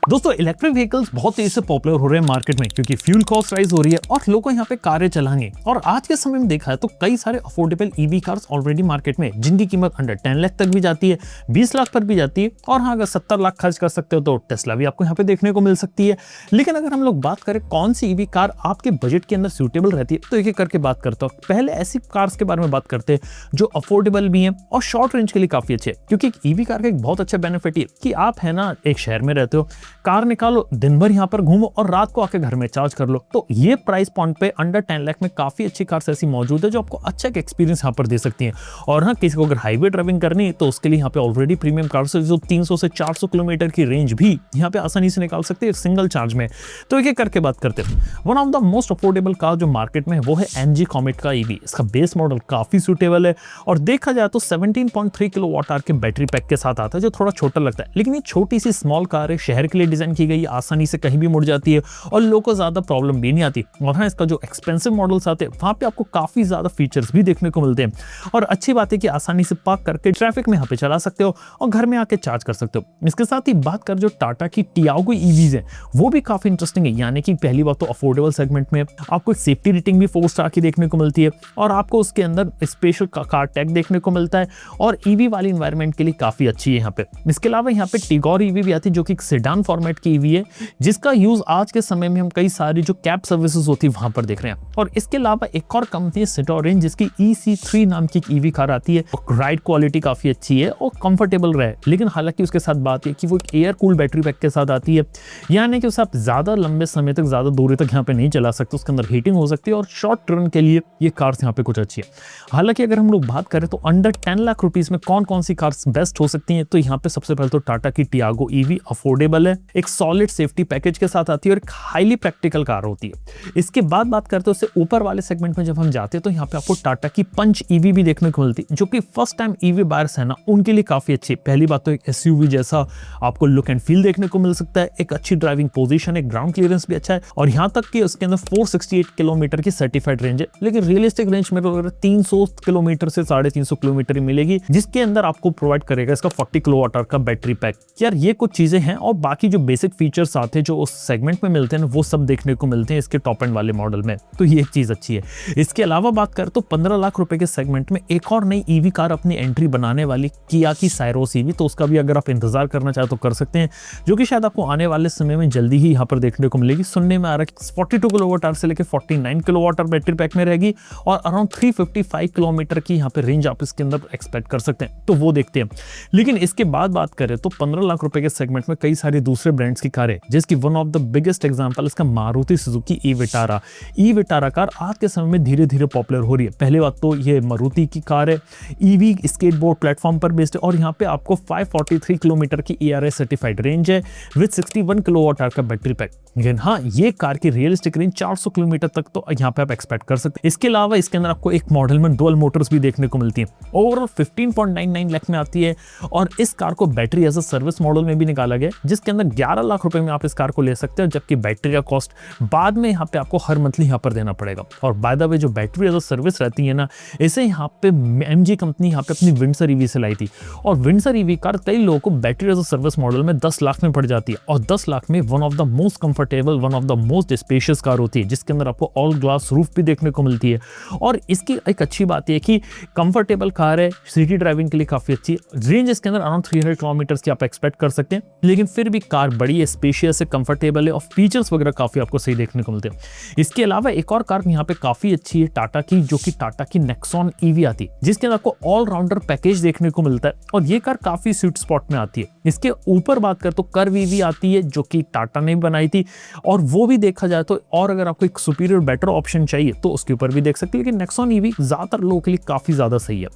दोस्तों electric vehicles बहुत तेजी से पॉपुलर हो रहे हैं मार्केट में क्योंकि फ्यूल कॉस्ट राइज हो रही है और लोग यहाँ पे कारें चलाएंगे। और आज के समय में देखा है तो कई सारे affordable EV cars already market में जिनकी कीमत अंडर 10 लाख तक भी जाती है, 20 लाख पर भी जाती है। और हाँ, अगर 70 लाख खर्च कर सकते हो तो टेस्ला भी आपको यहाँ पे देखने को मिल सकती है। लेकिन अगर हम लोग बात करें कौन सी ईवी कार आपके बजट के अंदर सूटेबल रहती है तो एक एक करके बात करता हूँ। पहले ऐसी कार्स के बारे में बात करते हैं जो अफोर्डेबल भी है और शॉर्ट रेंज के लिए काफी अच्छे है। क्योंकि ईवी कार का एक बहुत अच्छा बेनिफिट है कि आप है ना एक शहर में रहते हो, कार निकालो, दिन भर यहाँ पर घूमो और रात को आके घर में चार्ज कर लो। तो ये प्राइस पॉइंट पे अंडर 10 लाख में काफी अच्छी कार्स ऐसी मौजूद है जो आपको अच्छा एक एक्सपीरियंस यहाँ पर दे सकती हैं। और हाँ, किसी को अगर हाईवे ड्राइविंग करनी है तो उसके लिए यहाँ पे ऑलरेडी प्रीमियम कार्स है जो 300 से 400 किलोमीटर की रेंज भी यहाँ पे आसानी से निकाल सकते हैं सिंगल चार्ज में। तो एक एक करके बात करते हैं। One of the most affordable car जो मार्केट में है वो है MG कॉमेट का ईवी। इसका बेस मॉडल काफी सूटेबल है और देखा जाए तो 17.3 किलोवाट आवर के बैटरी पैक के साथ आता है जो थोड़ा छोटा लगता है। लेकिन ये छोटी सी स्मॉल कार है, शहर के लिए डिजाइन की गई, आसानी से कहीं भी मुड़ जाती है और लोगों को ज्यादा प्रॉब्लम भी नहीं आती। और हाँ, इसका जो एक्सपेंसिव मॉडल्स आते हैं वहां पे आपको काफी ज्यादा फीचर्स भी देखने को मिलते हैं। और अच्छी बात है कि आसानी से पार्क करके ट्रैफिक में यहाँ पे चला सकते हो और घर में आके चार्ज कर सकते हो। इसके साथ ही बात कर जो टाटा की टियागो ईवीज है वो भी काफी इंटरेस्टिंग है। यानी कि पहली बात तो अफोर्डेबल सेगमेंट में आपको सेफ्टी रेटिंग भी 4 स्टार की देखने को मिलती है और आपको उसके अंदर स्पेशल कार टैग देखने को मिलता है और ईवी वाली एनवायरनमेंट के लिए काफी अच्छी है यहाँ पे। इसके अलावा यहाँ पे टिगोर ईवी भी आती है जो कि सेडान फॉर्मेट की ईवी है जिसका यूज आज के समय में हम कई सारी जो कैब सर्विसेज होती है वहां पर देख रहे हैं। और इसके अलावा एक और कंपनी है सिटोरेन जिसकी EC3 नाम की एक ईवी कार आती है। राइड क्वालिटी काफी अच्छी है और कंफर्टेबल रहे, लेकिन हालांकि उसके साथ बात है कि वो एक एयर कूल बैटरी पैक के साथ आती है। यानी कि उसे आप ज्यादा लंबे समय तक ज्यादा दूरी तक यहाँ पे नहीं चला सकते, उसके अंदर हीटिंग हो सकती है और शॉर्ट टर्न के लिए ये कार्स यहाँ पे कुछ अच्छी है। हालांकि अगर हम लोग बात करें तो अंडर 10 लाख रुपीज में कौन कौन सी कार्स बेस्ट हो सकती हैं तो यहाँ पे सबसे पहले तो टाटा की टियागो ईवी अफोर्डेबल है, एक सॉलिड सेफ्टी पैकेज के साथ आती है और एक हाईली प्रैक्टिकल कार होती है। इसके बाद बात करते हैं उससे ऊपर वाले सेगमेंट में जब हम जाते हैं तो यहाँ पे आपको टाटा की पंच ईवी भी देखने को मिलती है जो कि फर्स्ट टाइम ईवी बायर्स है ना उनके लिए काफी अच्छी। पहली बात तो एक SUV जैसा आपको लुक एंड फील देखने को मिल सकता है, एक अच्छी ड्राइविंग पोजीशन, एक ग्राउंड क्लियरेंस भी अच्छा है और यहाँ तक कि उसके अंदर 468 किलोमीटर की सर्टिफाइड रेंज है। लेकिन रियलिस्टिक रेंज में 300 किलोमीटर से 350 किलोमीटर ही मिलेगी जिसके अंदर आपको प्रोवाइड करेगा इसका 40 किलोवाट आवर का बैटरी पैक। यार ये कुछ चीजें हैं और बाकी जो बेसिक फीचर्स आते हैं जो उस सेगमेंट में मिलते हैं वो सब देखने को मिलते हैं इसके टॉप एंड वाले मॉडल में, तो ये एक चीज अच्छी है। इसके अलावा बात करें तो 15 लाख रुपए के सेगमेंट में एक और नई ईवी कार अपनी एंट्री बनाने वाली किया की साइरोस ईवी, तो उसका भी अगर आप इंतजार करना चाहे तो कर सकते हैं जो कि शायद आपको आने वाले समय में जल्दी ही यहाँ पर देखने को मिलेगी। सुनने में आ रहा है 42 किलोवाट आवर से लेकर 49 किलोवाट आवर बैटरी पैक में रहेगी और अराउंड 355 किलोमीटर की यहाँ पे रेंज आप इसके अंदर एक्सपेक्ट कर सकते हैं, तो वो देखते हैं। लेकिन इसके बाद बात करें तो 15 लाख रुपए के सेगमेंट में कई सारे दूसरे ब्रांड्स की कारें जिसकी one of the biggest example इसका Maruti Suzuki E Vitara car आज के समय में धीरे धीरे पॉपुलर हो रही है। पहले बात तो ये मारुति की कार है, ईवी स्केटबोर्ड प्लेटफॉर्म पर बेस्ड है और यहाँ पे आपको 543 किलोमीटर की ERA सर्टिफाइड रेंज है विद 61 किलोवाट आवर का बैटरी पैक। लेकिन हाँ, ये कार की रियलिस्टिक रेंज 400 किलोमीटर तक तो यहाँ पे आप एक्सपेक्ट कर सकते हैं। इसके अलावा इसके अंदर आपको एक मॉडल में डुअल मोटर्स भी देखने को मिलती है। ओवरऑल 15.99 लाख में आती है और इस कार को battery as a service model में भी निकाला गया जिसके अंदर 11 लाख रुपए में आप इस कार को ले सकते हैं, जबकि बैटरी का कॉस्ट बाद में यहाँ पे आपको हर मंथली यहाँ पर देना पड़ेगा। और बाय द वे जो बैटरी एज अ सर्विस रहती है ना, इसे यहाँ पे MG कंपनी यहाँ पे अपनी विंडसर ईवी से लाई थी और विंडसर ईवी कार कई लोगों को battery as a service model में 10 लाख में पड़ जाती है और 10 लाख में one of the most comfortable, one of the most spacious car होती है जिसके अंदर आपको ऑल ग्लास रूफ भी देखने को मिलती है। और इसकी एक अच्छी बात है कि कंफर्टेबल कार है, सिटी ड्राइविंग के लिए काफी अच्छी रेंज इसके अंदर अराउंड 300 किलोमीटर की आप एक्सपेक्ट कर सकते हैं। लेकिन फिर भी कार बड़ी है, स्पेशियस है, कंफर्टेबल है और फीचर्स वगैरह काफी आपको सही देखने को मिलते हैं। इसके अलावा एक और कार यहाँ पे काफी अच्छी है टाटा की, जो कि टाटा की नेक्सॉन ईवी आती है जिसके अंदर आपको ऑलराउंडर पैकेज देखने को मिलता है और ये कार काफी स्वीट स्पॉट में आती है। इसके ऊपर बात कर तो कर्व ईवी आती है जो कि टाटा ने बनाई थी और वो भी देखा जाए तो, और अगर आपको एक सुपीरियर बेटर ऑप्शन चाहिए तो उसके ऊपर भी देख सकते हैं। लेकिन नेक्सॉन ईवी ज्यादातर लोगों के लिए काफी ज्यादा सही है।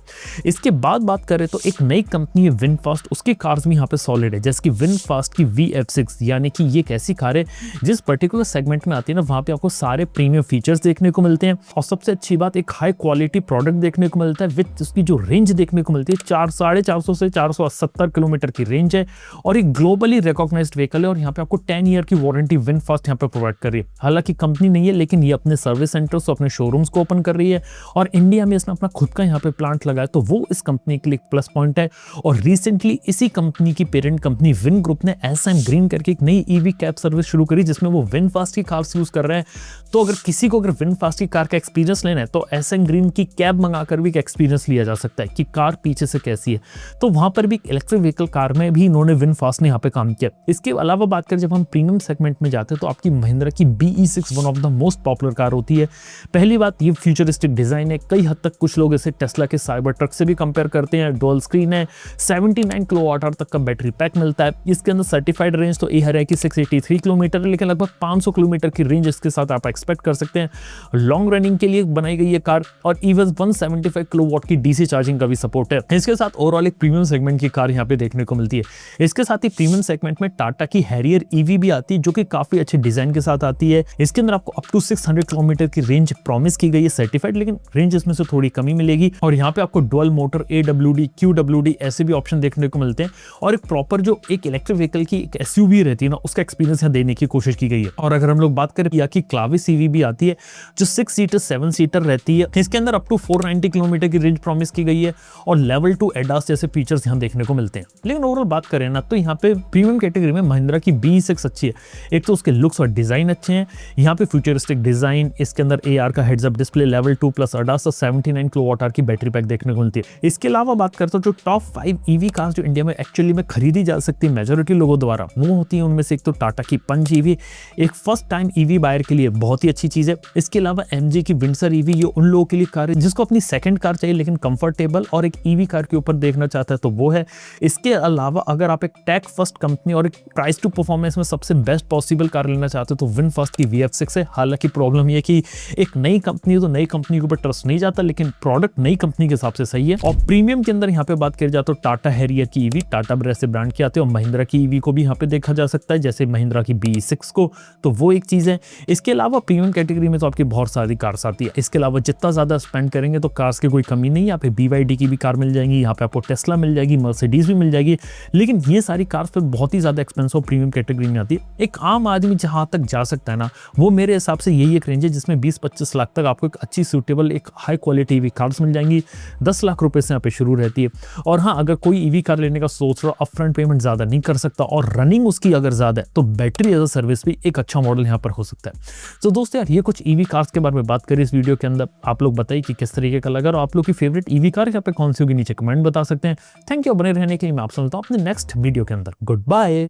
इसके बाद बात करें तो एक नई कंपनी है विनफास्ट, उसकी कार्स भी यहाँ पे सॉलिड है जैसे कि विनफास्ट की VF6। यानी कि ये एक ऐसी कार है जिस पर्टिकुलर सेगमेंट में आती है ना वहां पे आपको सारे प्रीमियम फीचर्स देखने को मिलते हैं और सबसे अच्छी बात एक हाई क्वालिटी प्रोडक्ट देखने को मिलता है विद उसकी जो रेंज देखने को मिलती है 450 से 470 किलोमीटर की रेंज है और एक ग्लोबली रिकॉग्नाइज्ड व्हीकल है और यहाँ पे आपको 10 ईयर की वारंटी विनफास्ट यहाँ पे प्रोवाइड कर रही है। हालांकि कंपनी नहीं है लेकिन ये अपने सर्विस सेंटर्स अपने शोरूम्स को ओपन कर रही है और इंडिया में इसने अपना खुद का यहाँ पे प्लांट लगाया, तो वो इस कंपनी के लिए प्लस पॉइंट है। और रिसेंटली इसी कंपनी की पेरेंट कंपनी विन ग्रुप ने SM ग्रीन करके एक नई ईवी कैब सर्विस शुरू करी जिसमें वो विनफास्ट की कार्स यूज कर रहे हैं। तो अगर किसी को विनफास्ट की कार का एक्सपीरियंस लेना है तो एसएन ग्रीन की कैब मंगाकर भी एक एक्सपीरियंस लिया जा सकता है कि कार पीछे से कैसी है। तो वहां पर भी इलेक्ट्रिक व्हीकल कार में भी इन्होंने विनफास्ट ने यहाँ पे काम किया। इसके अलावा बात करें जब हम प्रीमियम सेगमेंट में जाते हैं तो आपकी महिंद्रा की BE6 one of the most popular car होती है। पहली बात ये फ्यूचरिस्टिक डिजाइन है, कई हद तक कुछ लोग इसे टेस्ला के साइबर ट्रक से भी कंपेयर करते हैं। डुअल स्क्रीन है, 79 किलोवाट आवर तक का बैटरी पैक मिलता है। इसके अंदर सर्टिफाइड रेंज तो है कि 683 किलोमीटर है, लेकिन लगभग 500 किलोमीटर की रेंज इसके साथ आप एक्सपेक्ट कर सकते हैं। लॉन्ग रनिंग के लिए बनाई गई है कार और इवन 175 किलोवाट की डीसी चार्जिंग का भी सपोर्ट है। इसके साथ ओवरऑल एक प्रीमियम सेगमेंट की कार यहाँ पे देखने को मिलती है। इसके साथ ही प्रीमियम सेगमेंट में टाटा की हैरियर ईवी भी आती है जो कि काफी अच्छे डिजाइन के साथ आती है। इसके अंदर आपको अप टू 600 किलोमीटर की रेंज प्रॉमिस की गई है सर्टिफाइड, लेकिन रेंज इसमें से थोड़ी कमी मिलेगी। और यहाँ पे आपको डुअल मोटर AWD QWD ऐसे भी ऑप्शन देखने को मिलते हैं और एक प्रॉपर जो एक इलेक्ट्रिक व्हीकल की एक SUV रहती है ना, उसका एक्सपीरियंस यहाँ देने की कोशिश की गई है। और अगर हम लोग बात करें या कि क्लाविस ईवी भी आती है जो 6 सीटर 7 सीटर रहती है। इसके अंदर अप टू 490 किलोमीटर की रेंज प्रॉमिस की गई है और लेवल 2 ADAS जैसे फीचर्स यहाँ देखने को मिलते हैं। लेकिन ओवरऑल बात करें ना तो यहाँ पे प्रीमियम कैटेगरी में महिंद्रा की BE6 अच्छी है। एक तो उसके लुक्स और डिजाइन अच्छे हैं, यहाँ पे फ्यूचरिस्टिक डिजाइन, इसके अंदर AR का heads up display, level 2 plus ADAS और 79 किलोवाट आवर की बैटरी पैक देखने को मिलती है। इसके अलावा बात करता हूँ जो टॉप 5 ईवी कार्स जो इंडिया में एक्चुअली में खरीदी जा सकती है मेजॉरिटी लोगों द्वारा, वो होती है उनमें से एक तो टाटा की पंच ईवी, एक फर्स्ट टाइम ईवी बायर के लिए बहुत ही अच्छी चीज है। इसके अलावा MG की विंडसर ईवी, ये उन लोगों के लिए कार है जिसको अपनी सेकंड कार चाहिए लेकिन कंफर्टेबल और एक ईवी कार के ऊपर देखना चाहता है तो वो है। इसके अलावा अगर आप एक टेक फर्स्ट कंपनी और एक प्राइस टू परफॉर्मेंस में सबसे बेस्ट पॉसिबल कार लेना चाहते हो तो विनफास्ट की VF6 है। हालांकि प्रॉब्लम ये कि एक नई कंपनी है तो नई कंपनी के ऊपर ट्रस्ट नहीं जाता, लेकिन प्रोडक्ट नई कंपनी के हिसाब से सही है। और प्रीमियम के अंदर यहाँ पे बात करी जाए तो टाटा हैरियर की ईवी, टाटा जैसे ब्रांड के आते हैं, और महिंद्रा की ईवी को भी यहाँ पे देखा जा सकता है जैसे महिंद्रा की BE6 को, तो वो एक चीज है। इसके अलावा प्रीमियम कैटेगरी में तो आपकी बहुत सारी कार्स आती है। इसके अलावा जितना ज्यादा स्पेंड करेंगे तो कार्स की कोई कमी नहीं है। यहाँ पे BYD की भी कार मिल जाएंगी, यहाँ पे आपको टेस्ला मिल जाएगी, मर्सिडीज भी मिल जाएगी, लेकिन ये सारी कार्स पे बहुत ही ज्यादा एक्सपेंसिव प्रीमियम कैटेगरी में आती है। एक आम आदमी जहां तक जा सकता है ना, वो मेरे हिसाब से यही एक रेंज है जिसमें 20-25 लाख तक आपको एक अच्छी सूटेबल एक हाई क्वालिटी ईवी कार्स मिल जाएंगी। 10 लाख रुपए से यहाँ पे शुरू रहती है। और हाँ, अगर कोई ईवी कार लेने का सोच रहा, अपफ्रंट पेमेंट ज्यादा नहीं कर सकता और रनिंग उसकी अगर ज्यादा है तो बैटरी एज अ सर्विस भी एक अच्छा मॉडल यहाँ पर हो सकता है। तो दोस्तों यार, ये कुछ ईवी कार्स के बारे में बात करें इस वीडियो के अंदर। आप लोग बताइए कि किस तरीके का लगा और आप लोग की फेवरेट ईवी कार यहाँ पे कौन सी होगी, नीचे कमेंट बता सकते हैं। थैंक यू, बने रहने के लिए। मैं आपसे मिलता हूँ अपने नेक्स्ट वीडियो के अंदर। Good bye.